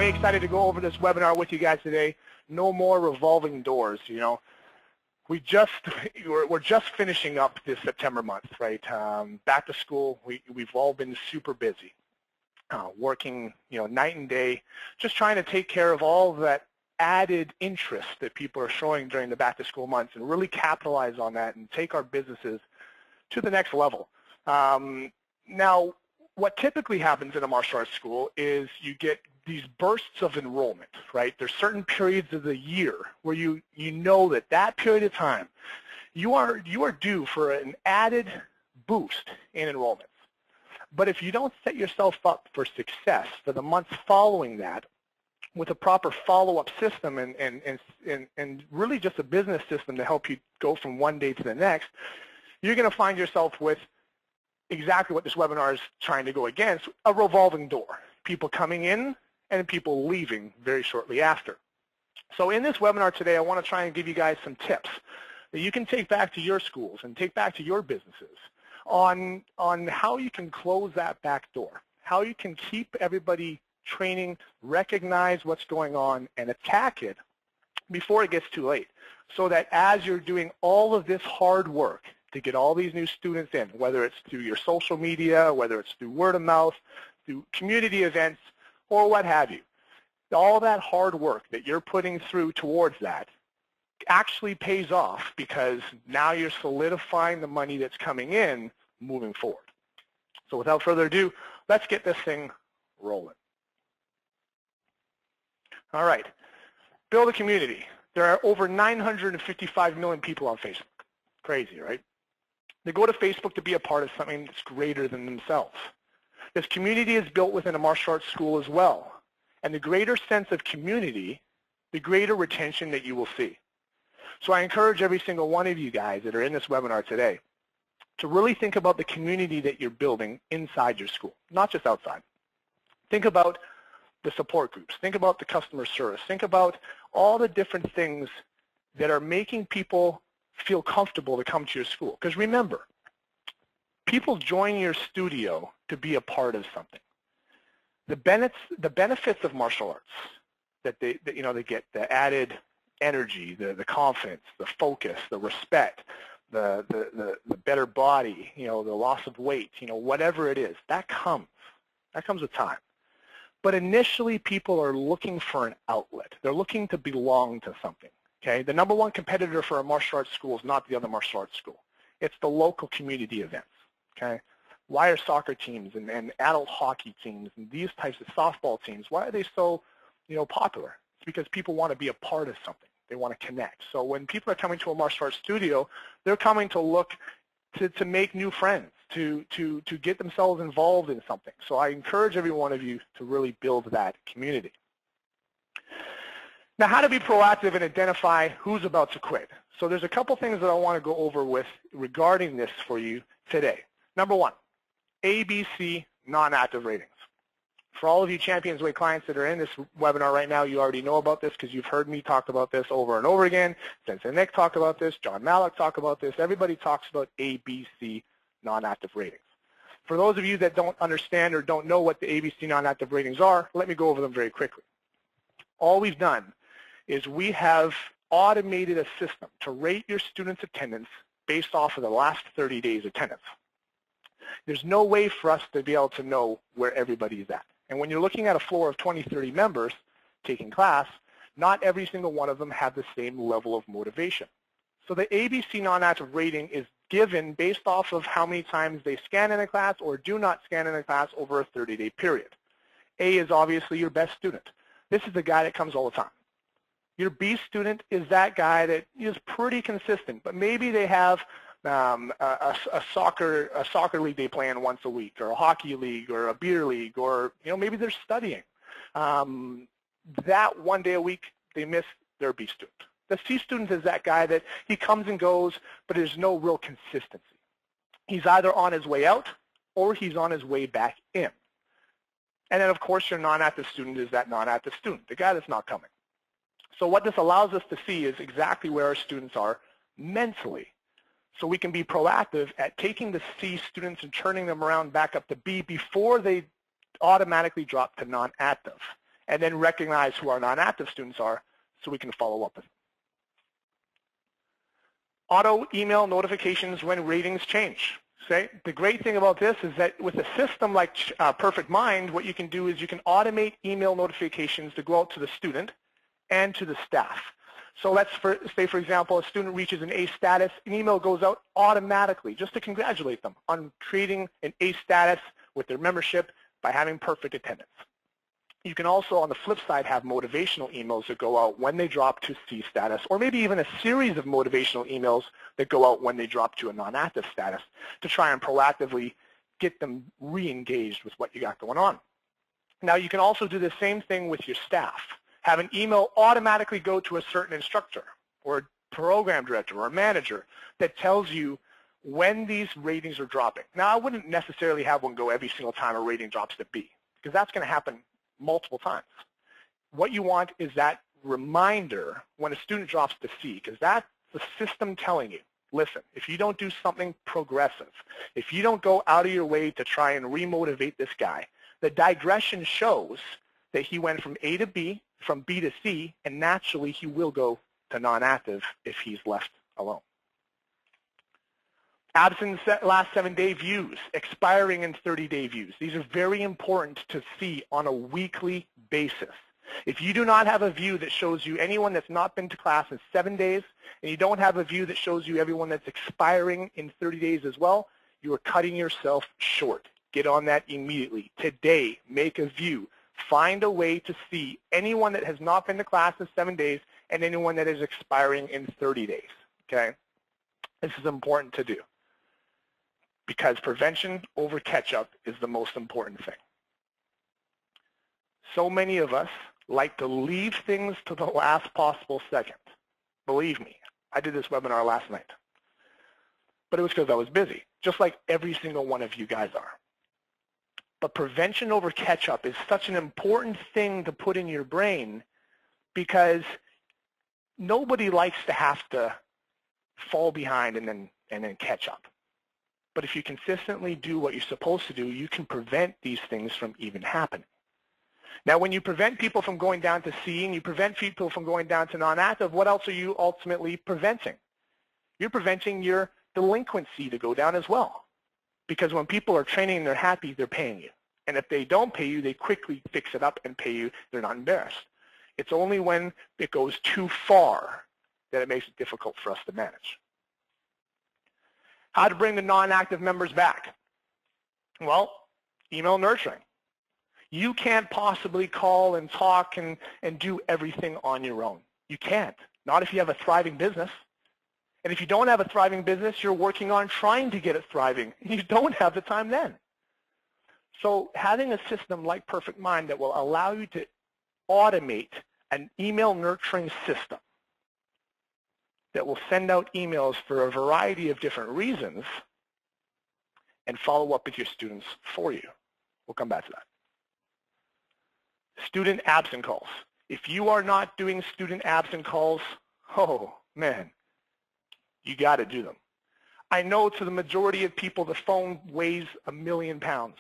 very excited to go over this webinar with you guys today. No more revolving doors, you know. We're just finishing up this September month, right? Back to school, we've all been super busy, working, you know, night and day, just trying to take care of all that added interest that people are showing during the back to school months and really capitalize on that and take our businesses to the next level. Now, what typically happens in a martial arts school is you get these bursts of enrollment, right? There's certain periods of the year where you know that period of time you are due for an added boost in enrollments. But if you don't set yourself up for success for the months following that with a proper follow-up system and really just a business system to help you go from one day to the next, you're going to find yourself with exactly what this webinar is trying to go against, a revolving door. People coming in and people leaving very shortly after. So in this webinar today, I want to try and give you guys some tips that you can take back to your schools and take back to your businesses on how you can close that back door, how you can keep everybody training, recognize what's going on, and attack it before it gets too late, so that as you're doing all of this hard work to get all these new students in, whether it's through your social media, whether it's through word of mouth, through community events, or what have you, all that hard work that you're putting through towards that actually pays off, because now you're solidifying the money that's coming in moving forward. So without further ado, let's get this thing rolling. All right, build a community. There are over 955 million people on Facebook. Crazy, right? They go to Facebook to be a part of something that's greater than themselves. This community is built within a martial arts school as well. And the greater sense of community, the greater retention that you will see. So I encourage every single one of you guys that are in this webinar today to really think about the community that you're building inside your school, not just outside. Think about the support groups. Think about the customer service. Think about all the different things that are making people feel comfortable to come to your school. Because remember, people join your studio to be a part of something. The benefits of martial arts that they get, the added energy, the confidence, the focus, the respect, the better body, you know, the loss of weight, you know, whatever it is, that comes with time. But initially, people are looking for an outlet. They're looking to belong to something. Okay, the number one competitor for a martial arts school is not the other martial arts school. It's the local community events. Okay, why are soccer teams and adult hockey teams and these types of softball teams, why are they so, you know, popular? It's because people want to be a part of something. They want to connect. So when people are coming to a martial arts studio, they're coming to look to make new friends, to get themselves involved in something. So I encourage every one of you to really build that community. Now, how to be proactive and identify who's about to quit. So there's a couple things that I want to go over with regarding this for you today. Number one, ABC non-active ratings. For all of you ChampionsWay clients that are in this webinar right now, you already know about this because you've heard me talk about this over and over again. Sensei Nick talked about this. John Malik talked about this. Everybody talks about ABC non-active ratings. For those of you that don't understand or don't know what the ABC non-active ratings are, let me go over them very quickly. All we've done is we have automated a system to rate your students' attendance based off of the last 30 days attendance. There's no way for us to be able to know where everybody is at. And when you're looking at a floor of 20, 30 members taking class, not every single one of them have the same level of motivation. So the ABC non-active rating is given based off of how many times they scan in a class or do not scan in a class over a 30-day period. A is obviously your best student. This is the guy that comes all the time. Your B student is that guy that is pretty consistent, but maybe they have a soccer league they play in once a week, or a hockey league, or a beer league, or maybe they're studying. That one day a week they miss their B student. The C student is that guy that he comes and goes, but there's no real consistency. He's either on his way out or he's on his way back in. And then, of course, your non-active student is that non-active student, the guy that's not coming. So what this allows us to see is exactly where our students are mentally. So we can be proactive at taking the C students and turning them around back up to B before they automatically drop to non-active. and then recognize who our non-active students are so we can follow up with them. Auto email notifications when ratings change. Okay? The great thing about this is that with a system like Perfect Mind, what you can do is you can automate email notifications to go out to the student and to the staff. So let's say, for example, a student reaches an A status, an email goes out automatically just to congratulate them on creating an A status with their membership by having perfect attendance. You can also, on the flip side, have motivational emails that go out when they drop to C status, or maybe even a series of motivational emails that go out when they drop to a non-active status to try and proactively get them re-engaged with what you got going on. Now, you can also do the same thing with your staff. Have an email automatically go to a certain instructor or a program director or a manager that tells you when these ratings are dropping. Now, I wouldn't necessarily have one go every single time a rating drops to B, because that's going to happen multiple times. What you want is that reminder when a student drops to C, because that's the system telling you, listen, if you don't do something progressive, if you don't go out of your way to try and remotivate this guy, the digression shows that he went from A to B, from B to C, and naturally he will go to non-active if he's left alone. Absence last 7-day views, expiring in 30-day views. These are very important to see on a weekly basis. If you do not have a view that shows you anyone that's not been to class in 7 days, and you don't have a view that shows you everyone that's expiring in 30 days as well, you are cutting yourself short. Get on that immediately. Today, make a view. Find a way to see anyone that has not been to class in 7 days and anyone that is expiring in 30 days. Okay? This is important to do, because prevention over catch-up is the most important thing. So many of us like to leave things to the last possible second. Believe me, I did this webinar last night. But it was because I was busy, just like every single one of you guys are. But prevention over catch-up is such an important thing to put in your brain, because nobody likes to have to fall behind and then catch up. But if you consistently do what you're supposed to do, you can prevent these things from even happening. Now, when you prevent people from going down to C and you prevent people from going down to non-active, what else are you ultimately preventing? You're preventing your delinquency to go down as well. Because when people are training and they're happy, they're paying you. And if they don't pay you, they quickly fix it up and pay you. They're not embarrassed. It's only when it goes too far that it makes it difficult for us to manage. How to bring the non-active members back? Well, email nurturing. You can't possibly call and talk and do everything on your own. You can't. Not if you have a thriving business. And if you don't have a thriving business, you're working on trying to get it thriving. You don't have the time then. So having a system like Perfect Mind that will allow you to automate an email nurturing system that will send out emails for a variety of different reasons and follow up with your students for you. We'll come back to that. Student absent calls. If you are not doing student absent calls, oh man, you got to do them. I know to the majority of people the phone weighs 1,000,000 pounds.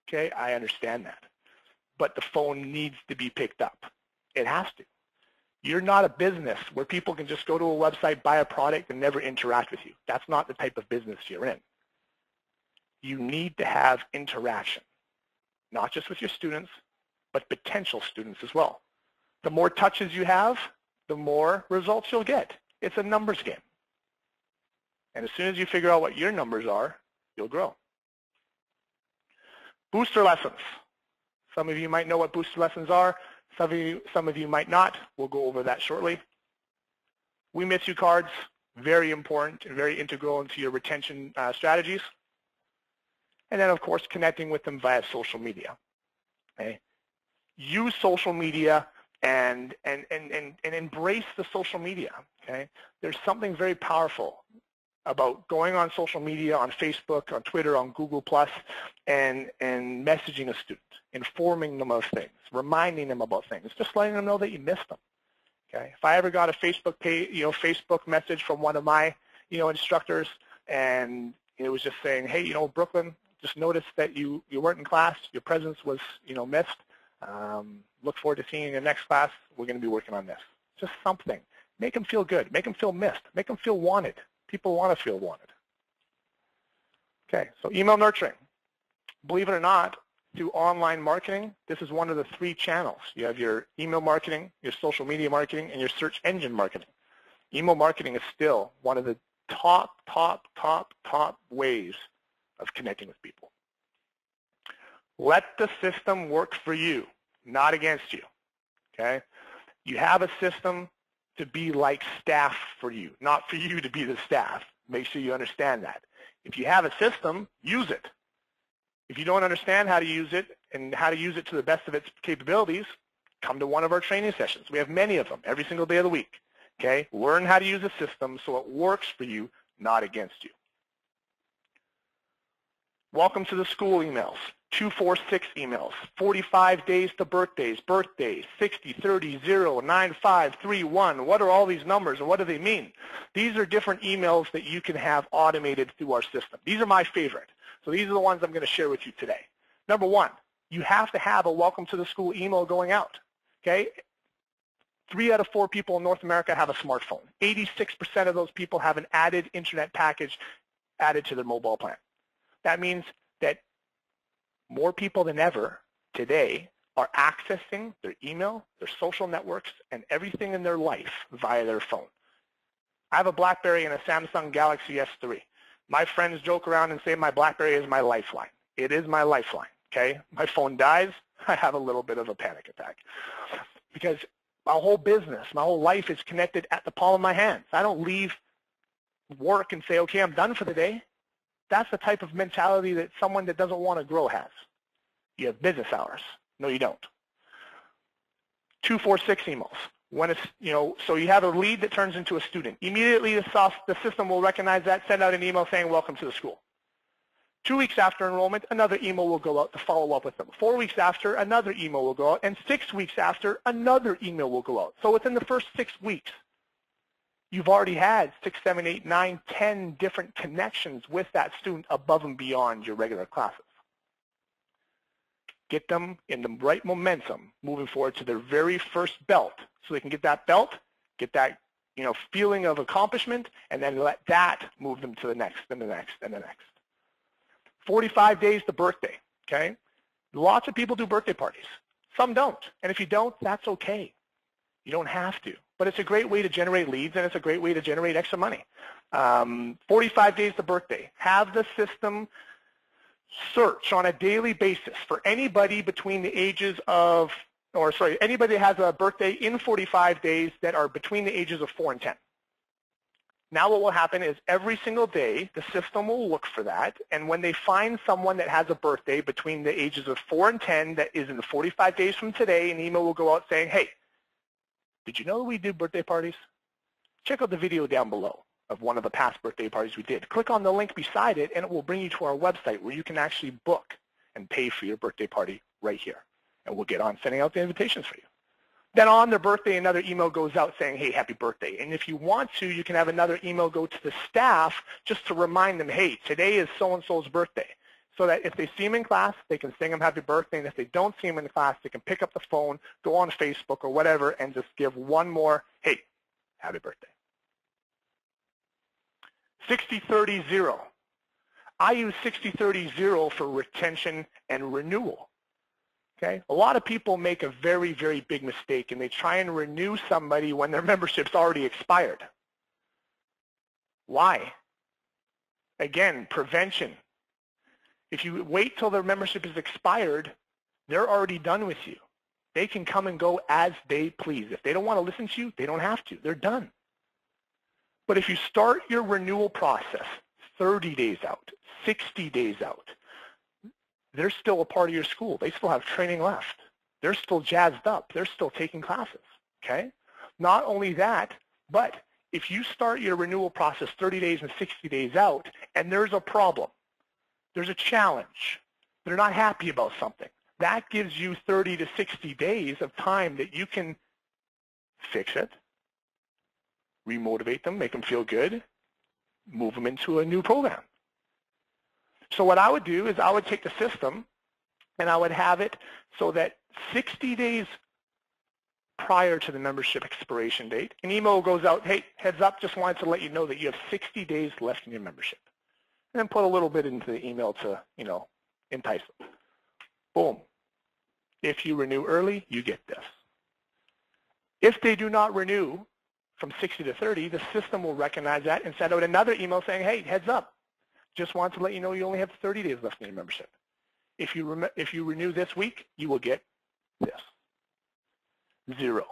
Okay, I understand that. But the phone needs to be picked up. It has to. You're not a business where people can just go to a website, buy a product, and never interact with you. That's not the type of business you're in. You need to have interaction, not just with your students, but potential students as well. The more touches you have, the more results you'll get. It's a numbers game. And as soon as you figure out what your numbers are, you'll grow. Booster lessons. Some of you might know what booster lessons are. Some of you might not. We'll go over that shortly. We miss you cards, very important and very integral into your retention strategies. And then, of course, connecting with them via social media. Okay? Use social media and embrace the social media. Okay? There's something very powerful about going on social media, on Facebook, on Twitter, on Google+, and messaging a student, informing them of things, reminding them about things, just letting them know that you missed them. Okay? If I ever got a Facebook page, Facebook message from one of my, instructors, and it was just saying, hey, Brooklyn, just noticed that you weren't in class, your presence was, missed. Look forward to seeing you in the next class. We're going to be working on this. Just something. Make them feel good. Make them feel missed. Make them feel wanted. People want to feel wanted. Okay, so email nurturing. Believe it or not, through online marketing, this is one of the 3 channels. You have your email marketing, your social media marketing, and your search engine marketing. Email marketing is still one of the top ways of connecting with people. Let the system work for you, not against you, okay? You have a system to be like staff for you, not for you to be the staff. Make sure you understand that. If you have a system, use it. If you don't understand how to use it and how to use it to the best of its capabilities, come to one of our training sessions. We have many of them every single day of the week. Okay? Learn how to use a system so it works for you, not against you. Welcome to the school emails. 246 emails, 45 days to birthdays, 60, 30, 0, 9, 5, 3, 1. What are all these numbers and what do they mean? These are different emails that you can have automated through our system. These are my favorite. So these are the ones I'm going to share with you today. Number 1, you have to have a welcome to the school email going out. Okay? 3 out of 4 people in North America have a smartphone. 86% of those people have an added internet package added to their mobile plan. That means that more people than ever today are accessing their email, their social networks, and everything in their life via their phone. I have a BlackBerry and a Samsung Galaxy S3. My friends joke around and say my BlackBerry is my lifeline. It is my lifeline, okay? My phone dies, I have a little bit of a panic attack because my whole business, my whole life is connected at the palm of my hands. I don't leave work and say, okay, I'm done for the day. That's the type of mentality that someone that doesn't want to grow has. You have business hours. No, you don't. 246 emails. When it's, so you have a lead that turns into a student. Immediately the system will recognize that, send out an email saying, welcome to the school. 2 weeks after enrollment, another email will go out to follow up with them. 4 weeks after, another email will go out. And 6 weeks after, another email will go out. So within the first 6 weeks, you've already had 6, 7, 8, 9, 10 different connections with that student above and beyond your regular classes. Get them in the right momentum moving forward to their very first belt so they can get that belt, get that feeling of accomplishment, and then let that move them to the next and the next and the next. 45 days to birthday, okay? Lots of people do birthday parties. Some don't, and if you don't, that's okay. You don't have to, but it's a great way to generate leads and it's a great way to generate extra money. 45 days to birthday. Have the system search on a daily basis for anybody between the ages of, anybody that has a birthday in 45 days that are between the ages of 4 and 10. Now what will happen is every single day the system will look for that, and when they find someone that has a birthday between the ages of 4 and 10 that is in the 45 days from today, an email will go out saying, hey, did you know we do birthday parties? Check out the video down below of one of the past birthday parties we did. Click on the link beside it and it will bring you to our website where you can actually book and pay for your birthday party right here. And we'll get on sending out the invitations for you. Then on their birthday, another email goes out saying, hey, happy birthday. And if you want to, you can have another email go to the staff just to remind them, hey, today is so-and-so's birthday. So that if they see him in class, they can sing him happy birthday. And if they don't see him in class, they can pick up the phone, go on Facebook or whatever, and just give one more, hey, happy birthday. 60-30-0. I use 60-30-0 for retention and renewal. Okay? A lot of people make a very, very big mistake, and they try and renew somebody when their membership's already expired. Why? Again, prevention. If you wait till their membership is expired, they're already done with you. They can come and go as they please. If they don't want to listen to you, they don't have to. They're done. But if you start your renewal process 30 days out, 60 days out, they're still a part of your school. They still have training left. They're still jazzed up. They're still taking classes, okay? Not only that, but if you start your renewal process 30 days and 60 days out, and there's a problem, there's a challenge, they're not happy about something, that gives you 30 to 60 days of time that you can fix it, remotivate them, make them feel good, move them into a new program. So what I would do is I would take the system and I would have it so that 60 days prior to the membership expiration date, an email goes out, hey, heads up, just wanted to let you know that you have 60 days left in your membership. And then put a little bit into the email to, entice them. Boom. If you renew early, you get this. If they do not renew from 60 to 30, the system will recognize that and send out another email saying, hey, heads up, just wanted to let you know you only have 30 days left in your membership. If you renew this week, you will get this. 0.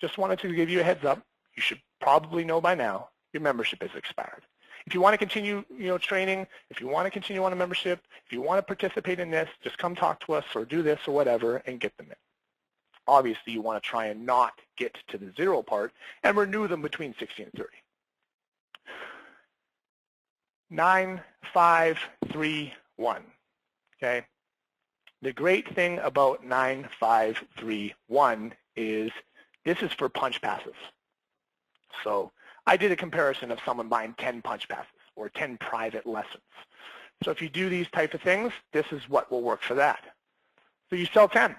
Just wanted to give you a heads up. You should probably know by now your membership has expired. If you want to continue, training, if you want to continue on a membership, if you want to participate in this, just come talk to us or do this or whatever and get them in. Obviously, you want to try and not get to the 0 part and renew them between 60 and 30. 9, 5, 3, 1. Okay. The great thing about 9, 5, 3, 1 is this is for punch passes. So I did a comparison of someone buying 10 punch passes or 10 private lessons. So if you do these type of things, this is what will work for that. So you sell 10.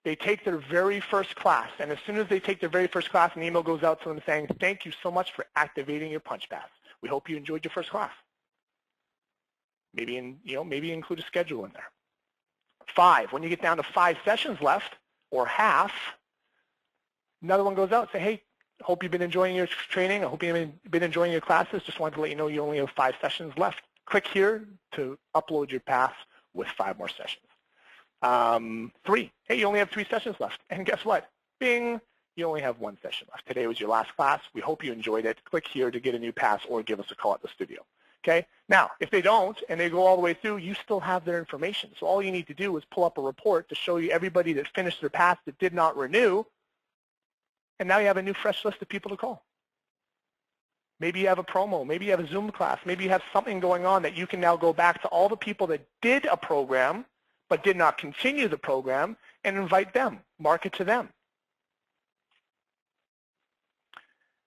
They take their very first class, and as soon as they take their very first class, an email goes out to them saying, thank you so much for activating your punch pass. We hope you enjoyed your first class. Maybe include a schedule in there. 5, when you get down to 5 sessions left, or half, another one goes out and say, hey, hope you've been enjoying your training. I hope you've been enjoying your classes. Just wanted to let you know you only have 5 sessions left. Click here to upload your pass with 5 more sessions. 3, hey, you only have 3 sessions left. And guess what? Bing, you only have 1 session left. Today was your last class. We hope you enjoyed it. Click here to get a new pass or give us a call at the studio. Okay? Now, if they don't and they go all the way through, you still have their information. So all you need to do is pull up a report to show you everybody that finished their pass that did not renew, and now you have a new fresh list of people to call. Maybe you have a promo. Maybe you have a Zoom class. Maybe you have something going on that you can now go back to all the people that did a program but did not continue the program and invite them, market to them.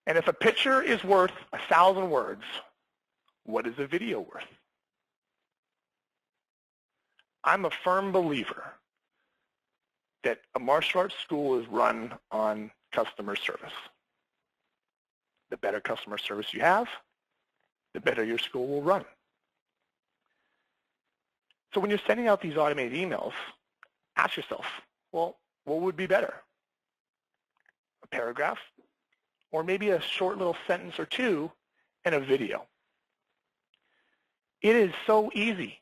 And if a picture is worth 1,000 words, what is a video worth? I'm a firm believer that a martial arts school is run on customer service. The better customer service you have, the better your school will run. So when you're sending out these automated emails, ask yourself, well, what would be better? A paragraph, or maybe a short little sentence or two and a video. It is so easy.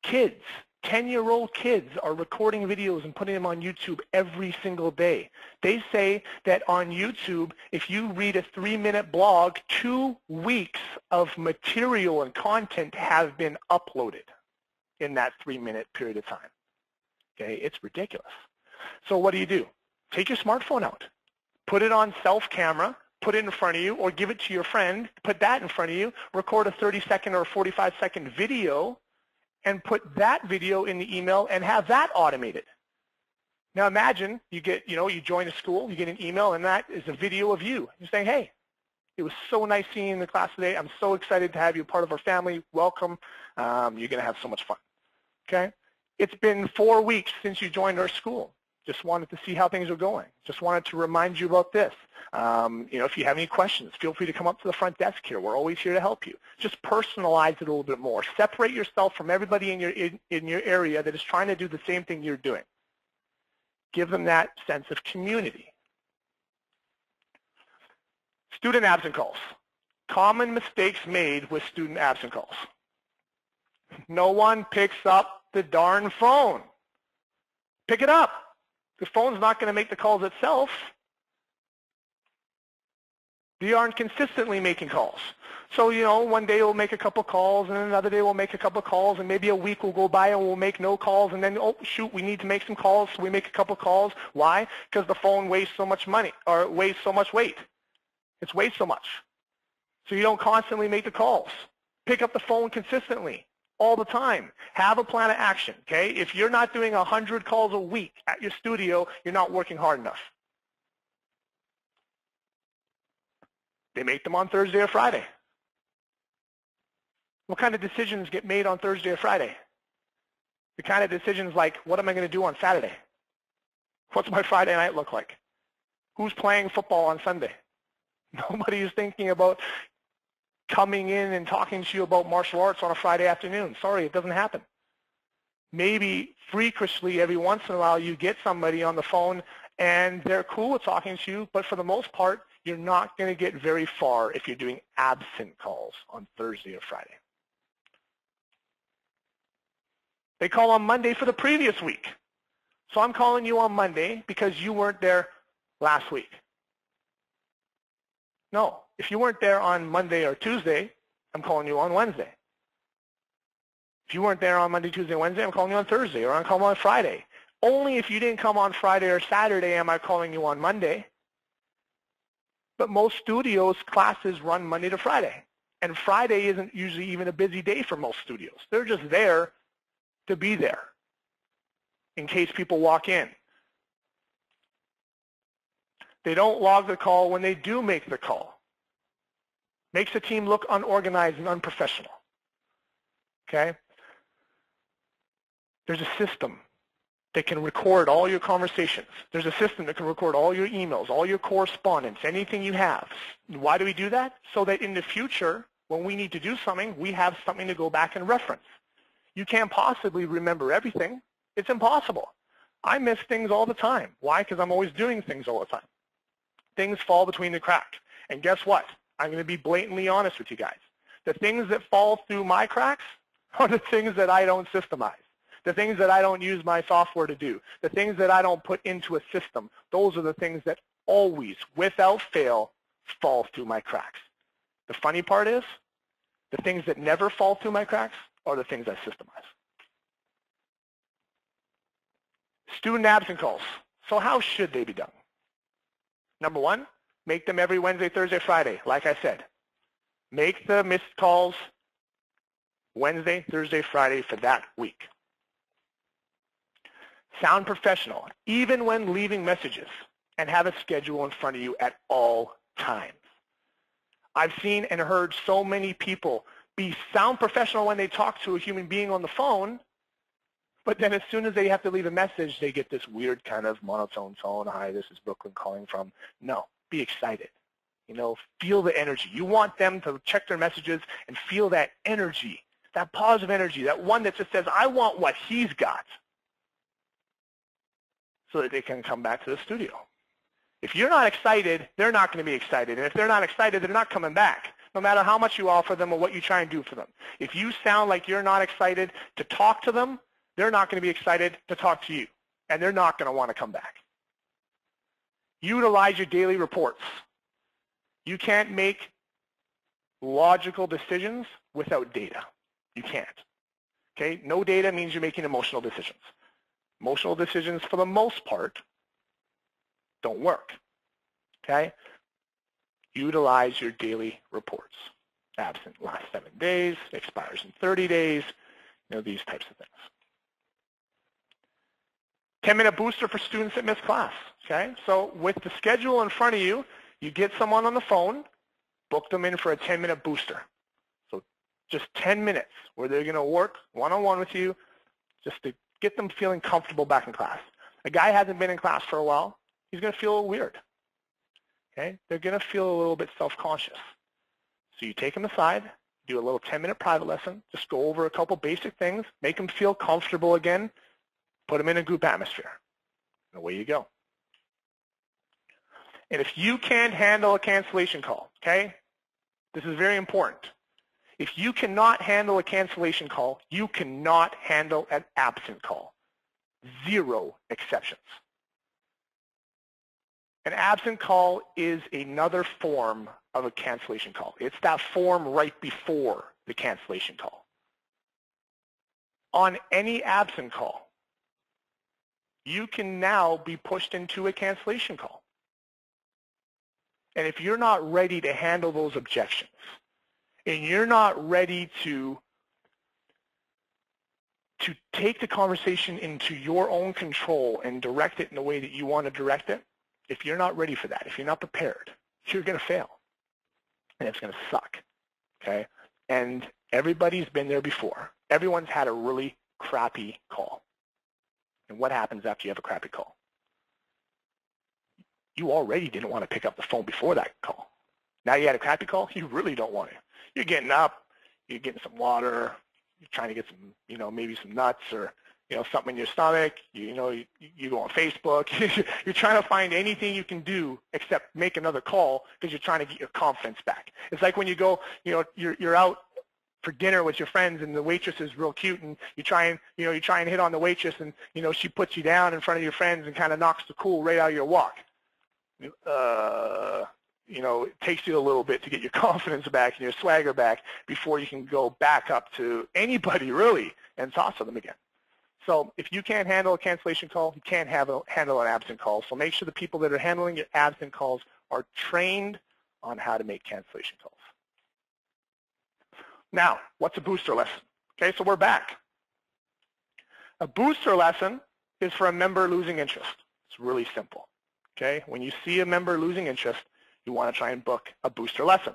Kids, 10-year-old kids are recording videos and putting them on YouTube every single day. They say that on YouTube, if you read a 3-minute blog, 2 weeks of material and content have been uploaded in that 3-minute period of time. Okay, it's ridiculous. So what do? Take your smartphone out, put it on self-camera, put it in front of you, or give it to your friend, put that in front of you, record a 30-second or 45-second video, and put that video in the email and have that automated. Now imagine you get, you join a school, you get an email, and that is a video of you. You're saying, hey, it was so nice seeing you in the class today. I'm so excited to have you part of our family. Welcome. You're going to have so much fun. Okay? It's been 4 weeks since you joined our school. Just wanted to see how things are going. Just wanted to remind you about this. If you have any questions, feel free to come up to the front desk here. We're always here to help you. Just personalize it a little bit more. Separate yourself from everybody in your area that is trying to do the same thing you're doing. Give them that sense of community. Student absent calls. Common mistakes made with student absent calls. No one picks up the darn phone. Pick it up. The phone's not going to make the calls itself. They aren't consistently making calls. So, one day we'll make a couple calls, and another day we'll make a couple calls, and maybe a week will go by and we'll make no calls, and then, oh, shoot, we need to make some calls, so we make a couple calls. Why? Because the phone weighs so much money, or weighs so much weight. It weighs so much. So you don't constantly make the calls. Pick up the phone consistently, all the time. Have a plan of action, okay? If you're not doing 100 calls a week at your studio, you're not working hard enough. They make them on Thursday or Friday. What kind of decisions get made on Thursday or Friday? The kind of decisions like, what am I going to do on Saturday? What's my Friday night look like? Who's playing football on Sunday? Nobody is thinking about coming in and talking to you about martial arts on a Friday afternoon. Sorry, it doesn't happen. Maybe freakishly every once in a while you get somebody on the phone and they're cool with talking to you, but for the most part, you're not going to get very far if you're doing absent calls on Thursday or Friday. They call on Monday for the previous week. So I'm calling you on Monday because you weren't there last week. No, if you weren't there on Monday or Tuesday, I'm calling you on Wednesday. If you weren't there on Monday, Tuesday, Wednesday, I'm calling you on Thursday, or I'm calling on Friday. Only if you didn't come on Friday or Saturday am I calling you on Monday. But most studios' classes run Monday to Friday. And Friday isn't usually even a busy day for most studios. They're just there to be there in case people walk in. They don't log the call when they do make the call. Makes the team look unorganized and unprofessional. Okay? There's a system that can record all your conversations. There's a system that can record all your emails, all your correspondence, anything you have. Why do we do that? So that in the future, when we need to do something, we have something to go back and reference. You can't possibly remember everything. It's impossible. I miss things all the time. Why? Because I'm always doing things all the time. Things fall between the cracks. And guess what? I'm going to be blatantly honest with you guys. The things that fall through my cracks are the things that I don't systemize. The things that I don't use my software to do. The things that I don't put into a system. Those are the things that always, without fail, fall through my cracks. The funny part is, the things that never fall through my cracks are the things I systemize. Student absent calls. So how should they be done? Number one, make them every Wednesday, Thursday, Friday, like I said. Make the missed calls Wednesday, Thursday, Friday for that week. Sound professional, even when leaving messages, and have a schedule in front of you at all times. I've seen and heard so many people sound professional when they talk to a human being on the phone, but then as soon as they have to leave a message, they get this weird kind of monotone tone. Hi, this is Brooklyn calling from. No, be excited. You know, feel the energy. You want them to check their messages and feel that energy, that positive energy, that one that just says, I want what he's got, so that they can come back to the studio. If you're not excited, they're not going to be excited. And if they're not excited, they're not coming back, no matter how much you offer them or what you try and do for them. If you sound like you're not excited to talk to them, they're not going to be excited to talk to you, and they're not going to want to come back. Utilize your daily reports. You can't make logical decisions without data. You can't. Okay? No data means you're making emotional decisions. Emotional decisions, for the most part, don't work. Okay? Utilize your daily reports. Absent last 7 days, expires in 30 days, you know, these types of things. 10-minute booster for students that miss class. Okay? So with the schedule in front of you, you get someone on the phone, book them in for a 10-minute booster. So just 10 minutes where they're going to work one-on-one with you just to get them feeling comfortable back in class. A guy hasn't been in class for a while, he's going to feel a little weird. Okay? They're going to feel a little bit self-conscious. So you take them aside, do a little 10-minute private lesson, just go over a couple basic things, make them feel comfortable again, put them in a group atmosphere, and away you go. And if you can't handle a cancellation call, okay, this is very important. If you cannot handle a cancellation call, you cannot handle an absent call. 0 exceptions. An absent call is another form of a cancellation call. It's that form right before the cancellation call. On any absent call, you can now be pushed into a cancellation call. And if you're not ready to handle those objections, and you're not ready to take the conversation into your own control and direct it in the way that you want to direct it, if you're not ready for that, if you're not prepared, you're going to fail. And it's going to suck. Okay? And everybody's been there before. Everyone's had a really crappy call. And what happens after you have a crappy call? You already didn't want to pick up the phone before that call. Now you had a crappy call, you really don't want to. You're getting up, you're getting some water, you're trying to get some, maybe some nuts or, something in your stomach. You go on Facebook. You're trying to find anything you can do except make another call because you're trying to get your confidence back. It's like when you go, you're out for dinner with your friends and the waitress is real cute and you try and hit on the waitress and, she puts you down in front of your friends and kind of knocks the cool right out of your walk. It takes you a little bit to get your confidence back and your swagger back before you can go back up to anybody really and talk to them again. So if you can't handle a cancellation call, you can't handle an absent call. So make sure the people that are handling your absent calls are trained on how to make cancellation calls. Now, what's a booster lesson? Okay, so we're back. A booster lesson is for a member losing interest. It's really simple. Okay, when you see a member losing interest, you want to try and book a booster lesson.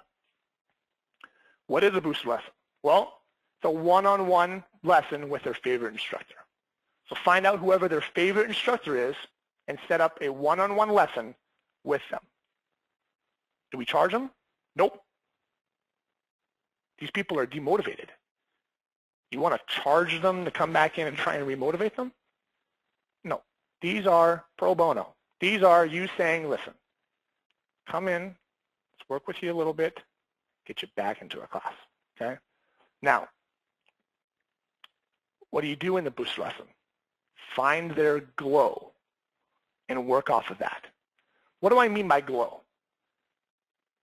What is a booster lesson? Well, it's a one-on-one lesson with their favorite instructor. So find out whoever their favorite instructor is and set up a one-on-one lesson with them. Do we charge them? Nope. These people are demotivated. You want to charge them to come back in and try and remotivate them? No. These are pro bono. These are you saying, listen, come in, let's work with you a little bit, get you back into a class, okay? Now, what do you do in the booster lesson? Find their glow and work off of that. What do I mean by glow?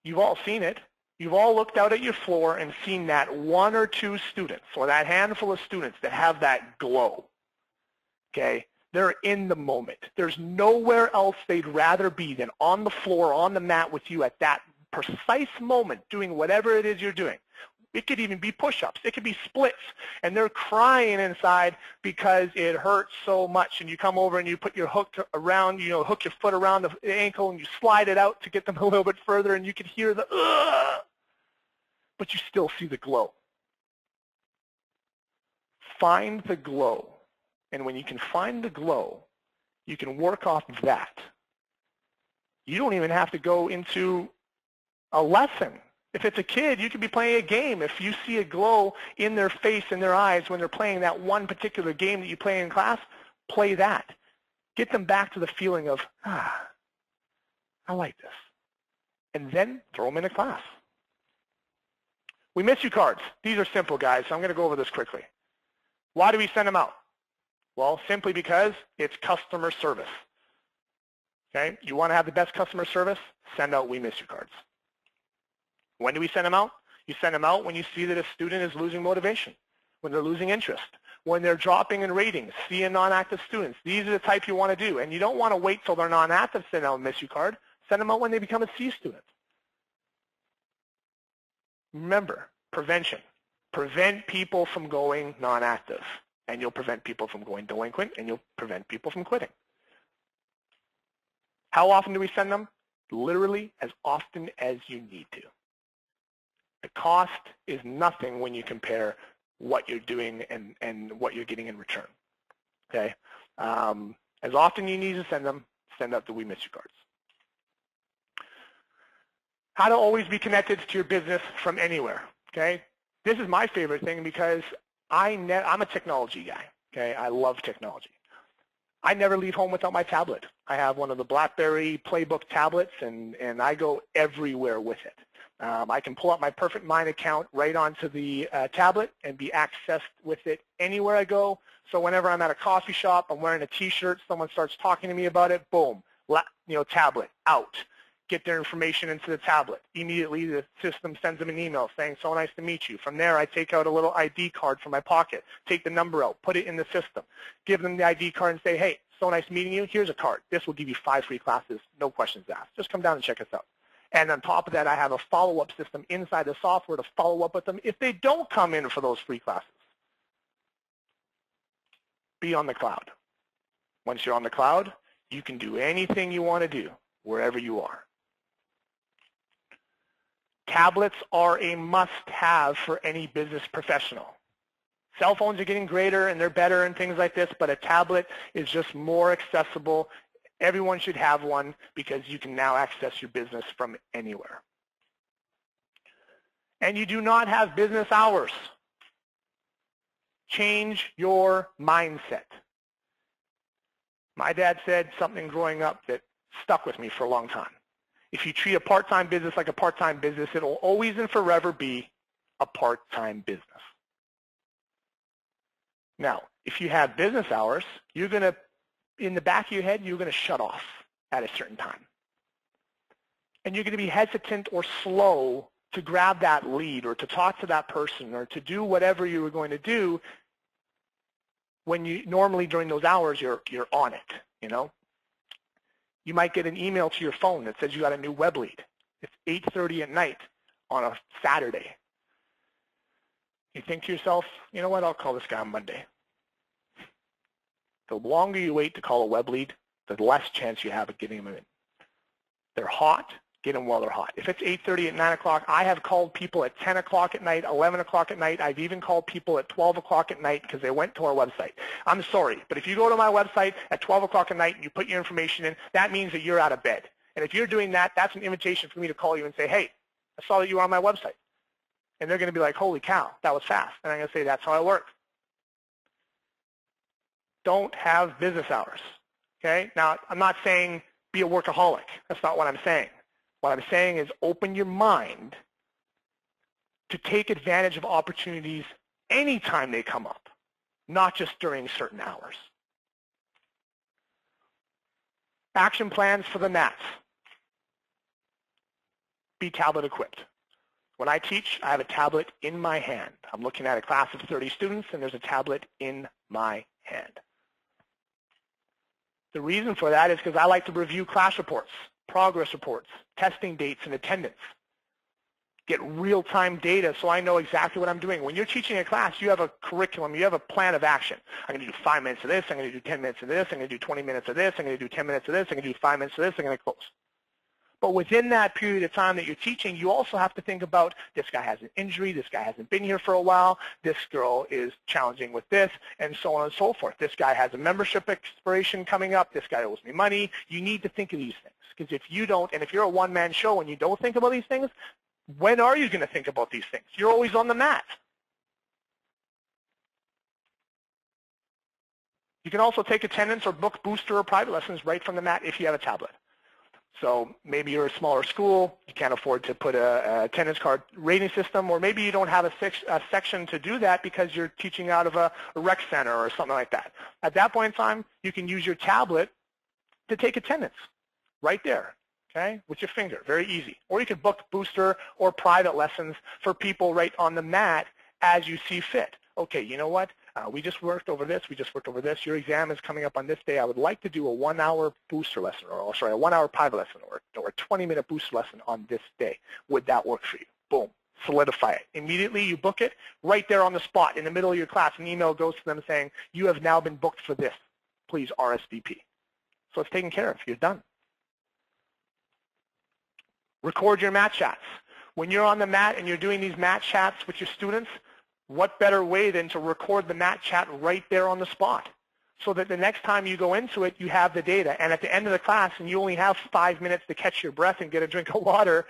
You've all seen it. You've all looked out at your floor and seen that one or two students or that handful of students that have that glow, okay? They're in the moment. There's nowhere else they'd rather be than on the floor, on the mat with you at that precise moment doing whatever it is you're doing. It could even be push-ups. It could be splits. And they're crying inside because it hurts so much. And you come over and you put your hook around, hook your foot around the ankle and you slide it out to get them a little bit further and you can hear the, ugh, but you still see the glow. Find the glow. And when you can find the glow, you can work off of that. You don't even have to go into a lesson. If it's a kid, you could be playing a game. If you see a glow in their face, in their eyes, when they're playing that one particular game that you play in class, play that. Get them back to the feeling of, I like this. And then throw them in a class. We miss you cards. These are simple, guys, so I'm going to go over this quickly. Why do we send them out? Well, simply because it's customer service. Okay? You want to have the best customer service? Send out We Miss You cards. When do we send them out? You send them out when you see that a student is losing motivation, when they're losing interest, when they're dropping in ratings, see a non-active students. These are the type you want to do. And you don't want to wait till they're non-active to send out a Miss You card. Send them out when they become a C student. Remember, prevention. Prevent people from going non-active, and you'll prevent people from going delinquent, and you'll prevent people from quitting. How often do we send them? Literally as often as you need to. The cost is nothing when you compare what you're doing and what you're getting in return. Okay? As often you need to send them, send out the We Miss You cards. How to always be connected to your business from anywhere. Okay? This is my favorite thing because I'm a technology guy. Okay? I love technology. I never leave home without my tablet. I have one of the BlackBerry Playbook tablets, and I go everywhere with it. I can pull up my Perfect Mind account right onto the tablet and be accessed with it anywhere I go. So whenever I'm at a coffee shop, I'm wearing a T-shirt, someone starts talking to me about it, boom, tablet out. Get their information into the tablet. Immediately the system sends them an email saying, so nice to meet you. From there, I take out a little ID card from my pocket, take the number out, put it in the system, give them the ID card and say, hey, so nice meeting you. Here's a card. This will give you 5 free classes, no questions asked. Just come down and check us out. And on top of that, I have a follow-up system inside the software to follow up with them if they don't come in for those free classes. Be on the cloud. Once you're on the cloud, you can do anything you want to do wherever you are. Tablets are a must-have for any business professional. Cell phones are getting greater and they're better and things like this, but a tablet is just more accessible Everyone should have one because you can now access your business from anywhere. And you do not have business hours. Change your mindset. My dad said something growing up that stuck with me for a long time. If you treat a part-time business like a part-time business, it will always and forever be a part-time business. Now, if you have business hours, you're going to, in the back of your head, you're going to shut off at a certain time. And you're going to be hesitant or slow to grab that lead or to talk to that person or to do whatever you were going to do when you normally during those hours you're on it, you know. You might get an email to your phone that says you got a new web lead. It's 8:30 at night on a Saturday. You think to yourself, you know what, I'll call this guy on Monday. The longer you wait to call a web lead, the less chance you have of getting them in. They're hot. Get them while they're hot. If it's 8:30 at 9 o'clock, I have called people at 10 o'clock at night, 11 o'clock at night. I've even called people at 12 o'clock at night because they went to our website. I'm sorry, but if you go to my website at 12 o'clock at night and you put your information in, that means that you're out of bed. And if you're doing that, that's an invitation for me to call you and say, hey, I saw that you were on my website. And they're going to be like, holy cow, that was fast. And I'm going to say, that's how I work. Don't have business hours. Okay? Now, I'm not saying be a workaholic. That's not what I'm saying. What I'm saying is open your mind to take advantage of opportunities anytime they come up, not just during certain hours. Action plans for the mats. Be tablet equipped. When I teach, I have a tablet in my hand. I'm looking at a class of 30 students, and there's a tablet in my hand. The reason for that is because I like to review class reports, progress reports, testing dates, and attendance. Get real-time data so I know exactly what I'm doing. When you're teaching a class, you have a curriculum, you have a plan of action. I'm going to do 5 minutes of this, I'm going to do 10 minutes of this, I'm going to do 20 minutes of this, I'm going to do 10 minutes of this, I'm going to do 5 minutes of this, I'm going to close. But within that period of time that you're teaching, you also have to think about this guy has an injury, this guy hasn't been here for a while, this girl is challenging with this, and so on and so forth. This guy has a membership expiration coming up, this guy owes me money. You need to think of these things, because if you don't, and if you're a one-man show and you don't think about these things, when are you going to think about these things? You're always on the mat. You can also take attendance or book booster or private lessons right from the mat if you have a tablet. So maybe you're a smaller school, you can't afford to put a attendance card rating system, or maybe you don't have a section to do that because you're teaching out of a rec center or something like that. At that point in time, you can use your tablet to take attendance right there, okay, with your finger, very easy. Or you can book booster or private lessons for people right on the mat as you see fit. Okay, you know what? We just worked over this. We just worked over this. Your exam is coming up on this day. I would like to do a 1-hour booster lesson, or sorry, a 1-hour private lesson, or a 20-minute booster lesson on this day. Would that work for you? Boom. Solidify it. Immediately you book it right there on the spot in the middle of your class. An email goes to them saying, you have now been booked for this. Please RSVP. So it's taken care of. You're done. Record your mat chats. When you're on the mat and you're doing these mat chats with your students, what better way than to record the mat chat right there on the spot, so that the next time you go into it, you have the data. And at the end of the class, and you only have 5 minutes to catch your breath and get a drink of water,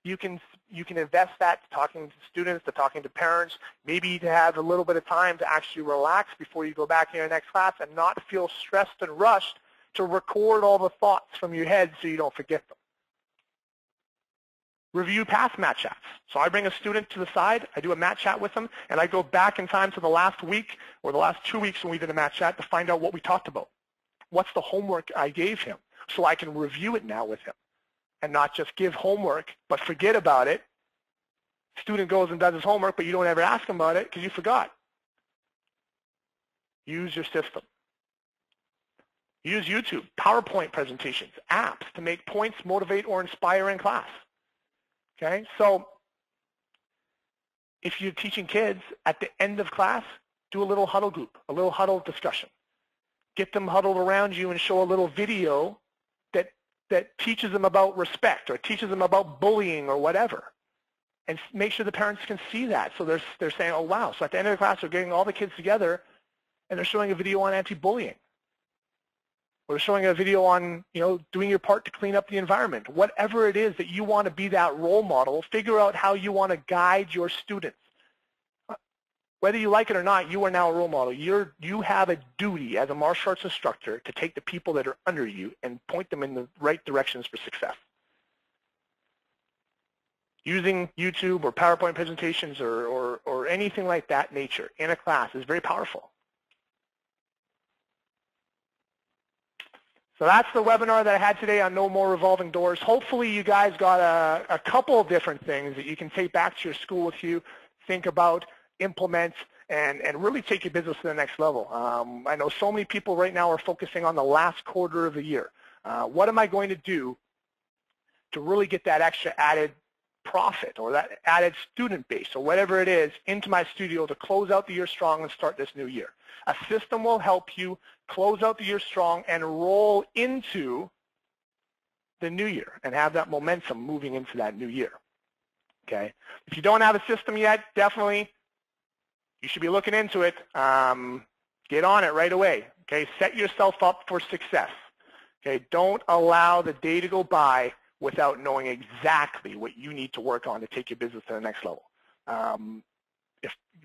you can invest that to talking to students, to talking to parents, maybe to have a little bit of time to actually relax before you go back in your next class and not feel stressed and rushed to record all the thoughts from your head so you don't forget them. Review past mat chats. So I bring a student to the side, I do a mat chat with them, and I go back in time to the last week or the last 2 weeks when we did a mat chat to find out what we talked about. What's the homework I gave him, so I can review it now with him and not just give homework but forget about it. Student goes and does his homework, but you don't ever ask him about it because you forgot. Use your system. Use YouTube, PowerPoint presentations, apps to make points, motivate, or inspire in class. Okay, so if you're teaching kids, at the end of class, do a little huddle group, a little huddle discussion. Get them huddled around you and show a little video that teaches them about respect or teaches them about bullying or whatever. And make sure the parents can see that. So they're saying, oh, wow. So at the end of the class, they're getting all the kids together, and they're showing a video on anti-bullying. or showing a video on, doing your part to clean up the environment. Whatever it is that you want to be that role model, figure out how you want to guide your students. Whether you like it or not, you are now a role model. You have a duty as a martial arts instructor to take the people that are under you and point them in the right directions for success. Using YouTube or PowerPoint presentations or anything like that nature in a class is very powerful. So that's the webinar that I had today on No More Revolving Doors. Hopefully you guys got a couple of different things that you can take back to your school with you, think about, implement, and really take your business to the next level. I know so many people right now are focusing on the last quarter of the year. What am I going to do to really get that extra added profit or that added student base or whatever it is into my studio to close out the year strong and start this new year? A system will help you close out the year strong and roll into the new year and have that momentum moving into that new year. Okay? If you don't have a system yet, definitely you should be looking into it. Get on it right away. Okay? Set yourself up for success. Okay? Don't allow the day to go by without knowing exactly what you need to work on to take your business to the next level.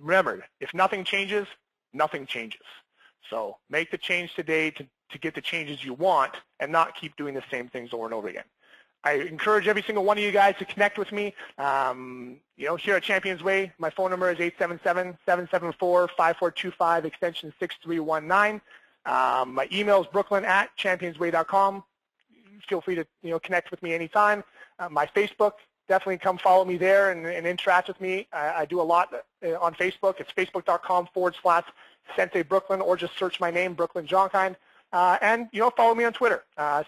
Remember, if nothing changes, nothing changes. So make the change today to get the changes you want and not keep doing the same things over and over again. I encourage every single one of you guys to connect with me. Here at ChampionsWay, my phone number is 877-774-5425, extension 6319. My email is brooklyn@championsway.com. Feel free to connect with me anytime. My Facebook, definitely come follow me there and interact with me. I do a lot on Facebook. It's facebook.com/Sensei Brooklyn, or just search my name, Brooklyn Johnkind. And follow me on Twitter, at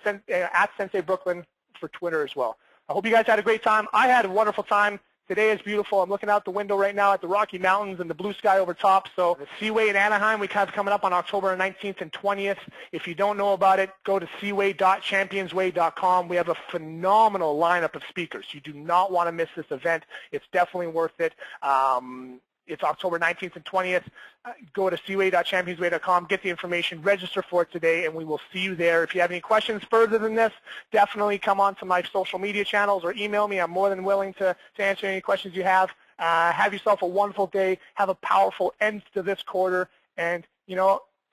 Sensei Brooklyn for Twitter as well. I hope you guys had a great time. I had a wonderful time. Today is beautiful. I'm looking out the window right now at the Rocky Mountains and the blue sky over top. So the Seaway in Anaheim, we have coming up on October 19th and 20th. If you don't know about it, go to seaway.championsway.com. We have a phenomenal lineup of speakers. You do not want to miss this event. It's definitely worth it. It's October 19th and 20th. Go to seaway.championsway.com, get the information, register for it today, and we will see you there. If you have any questions further than this, definitely come on to my social media channels or email me. I'm more than willing to answer any questions you have. Have yourself a wonderful day. Have a powerful end to this quarter, and,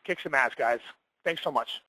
kick some ass, guys. Thanks so much.